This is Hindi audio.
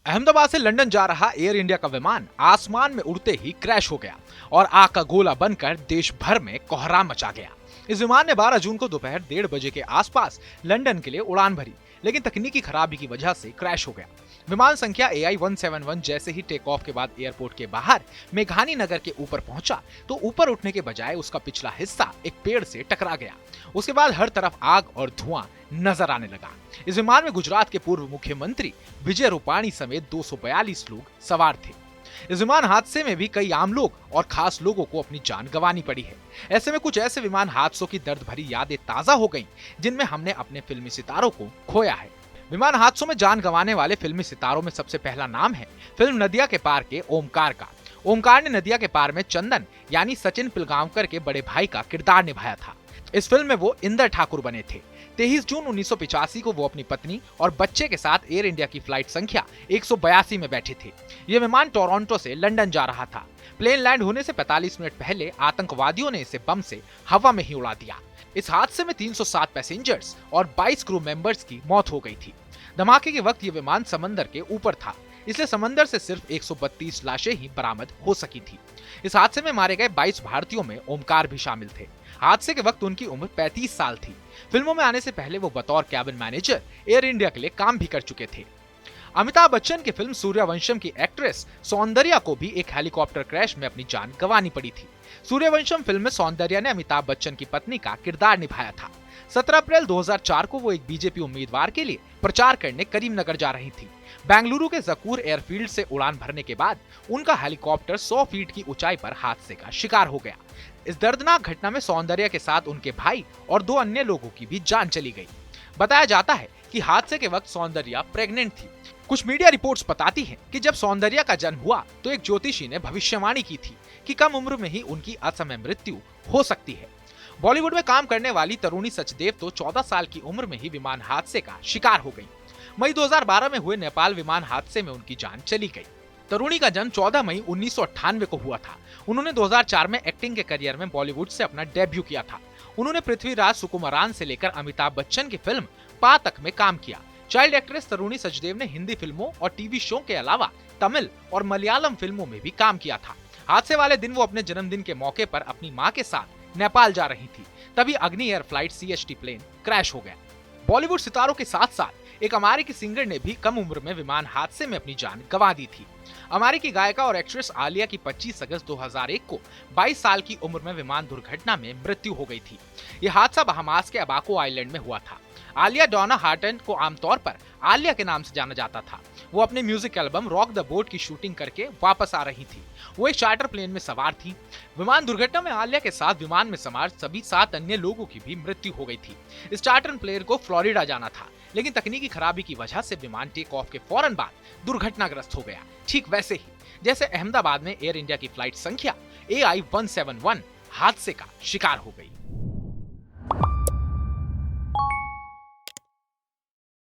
अहमदाबाद से लंदन जा रहा एयर इंडिया का विमान आसमान में उड़ते ही क्रैश हो गया और आग का गोला बनकर देश भर में कोहराम मचा गया। इस विमान ने 12 जून को दोपहर 1:30 बजे के आसपास लंदन के लिए उड़ान भरी, लेकिन तकनीकी खराबी की वजह से क्रैश हो गया। विमान संख्या AI-171 जैसे ही टेक ऑफ के बाद एयरपोर्ट के बाहर मेघानी नगर के ऊपर पहुंचा तो ऊपर उठने के बजाय उसका पिछला हिस्सा एक पेड़ से टकरा गया। उसके बाद हर तरफ आग और धुआं नजर आने लगा। इस विमान में गुजरात के पूर्व मुख्यमंत्री विजय रूपाणी समेत 242 लोग सवार थे। इस विमान हादसे में भी कई आम लोग और खास लोगों को अपनी जान गंवानी पड़ी है। ऐसे में कुछ ऐसे विमान हादसों की दर्द भरी यादें ताजा हो गईं, जिनमें हमने अपने फिल्मी सितारों को खोया है। विमान हादसों में जान गंवाने वाले फिल्मी सितारों में सबसे पहला नाम है फिल्म नदिया के पार के ओमकार का। ओमकार ने नदिया के पार में चंदन यानी सचिन पिलगांवकर के बड़े भाई का किरदार निभाया था। इस फिल्म में वो इंदर ठाकुर बने थे। 23 जून 1985 को वो अपनी पत्नी और बच्चे के साथ एयर इंडिया की फ्लाइट संख्या 182 में बैठे थे। ये विमान टोरंटो से लंदन जा रहा था। प्लेन लैंड होने से 45 मिनट पहले आतंकवादियों ने इसे बम से हवा में ही उड़ा दिया। इस हादसे में 307 पैसेंजर्स और 22 क्रू मेंबर्स की मौत हो गई थी। धमाके के वक्त ये विमान समंदर के ऊपर था, इसलिए समंदर से सिर्फ 132 लाशें ही बरामद हो सकी थी। इस हादसे में मारे गए 22 भारतीयों में ओमकार भी शामिल थे। हादसे के वक्त उनकी उम्र 35 साल थी। फिल्मों में आने से पहले वो बतौर कैबिन मैनेजर एयर इंडिया के लिए काम भी कर चुके थे। अमिताभ बच्चन की फिल्म सूर्यवंशम की एक्ट्रेस सौंदर्या को भी एक हेलीकॉप्टर क्रैश में अपनी जान गंवानी पड़ी थी। सूर्यवंशम फिल्म में सौंदर्या ने अमिताभ बच्चन की पत्नी का किरदार निभाया था। 17 अप्रैल 2004 को वो एक बीजेपी उम्मीदवार के लिए प्रचार करने करीमनगर जा रही थी। बेंगलुरु के जकूर एयरफील्ड से उड़ान भरने के बाद उनका हेलीकॉप्टर 100 फीट की ऊंचाई पर हादसे का शिकार हो गया। इस दर्दनाक घटना में सौंदर्या के साथ उनके भाई और 2 अन्य लोगों की भी जान चली गई। बताया जाता है कि हादसे के वक्त सौंदर्या प्रेग्नेंट थी। कुछ मीडिया रिपोर्ट्स बताती हैं कि जब सौंदर्या का जन्म हुआ तो एक ज्योतिषी ने भविष्यवाणी की थी कि कम उम्र में ही उनकी असमय मृत्यु हो सकती है। बॉलीवुड में काम करने वाली तरुणी सचदेव तो 14 साल की उम्र में ही विमान हादसे का शिकार हो गई। मई 2012 में हुए नेपाल विमान हादसे में उनकी जान चली गई। तरुणी का जन्म 14 मई 1998 को हुआ था। उन्होंने 2004 में एक्टिंग के करियर में बॉलीवुड से अपना डेब्यू किया था। उन्होंने पृथ्वीराज सुकुमारन से लेकर अमिताभ बच्चन की फिल्म पा तक में काम किया। चाइल्ड एक्ट्रेस तरुणी सचदेव ने हिंदी फिल्मों और टीवी शो के अलावा तमिल और मलयालम फिल्मों में भी काम किया था। हादसे वाले दिन वो अपने जन्मदिन के मौके पर अपनी मां के साथ नेपाल जा रही थी, तभी Agni air flight CHT plane crash हो गया। बॉलीवुड सितारों के साथ साथ एक अमेरिकी सिंगर ने भी कम उम्र में विमान हादसे में अपनी जान गंवा दी थी। अमेरिकी गायिका और एक्ट्रेस आलिया की 25 अगस्त 2001 को 22 साल की उम्र में विमान दुर्घटना में मृत्यु हो गई थी। यह हादसा बहामास के अबाको आइलैंड में हुआ था। आलिया डोना हार्टन को आमतौर पर आलिया के नाम से जाना जाता था। वो अपने music album rock the boat की शूटिंग करके वापस आ रही थी। वो एक चार्टर प्लेन में सवार थी। विमान दुर्घटना में आलिया के साथ विमान में सवार सभी 7 अन्य लोगों की भी मृत्यु हो गई थी। इस चार्टर प्लेन को फ्लोरिडा जाना था, लेकिन तकनीकी खराबी की वजह से विमान टेक ऑफ के फौरन बाद दुर्घटनाग्रस्त हो गया, ठीक वैसे ही जैसे अहमदाबाद में एयर इंडिया की फ्लाइट संख्या AI-171 हादसे का शिकार हो गई।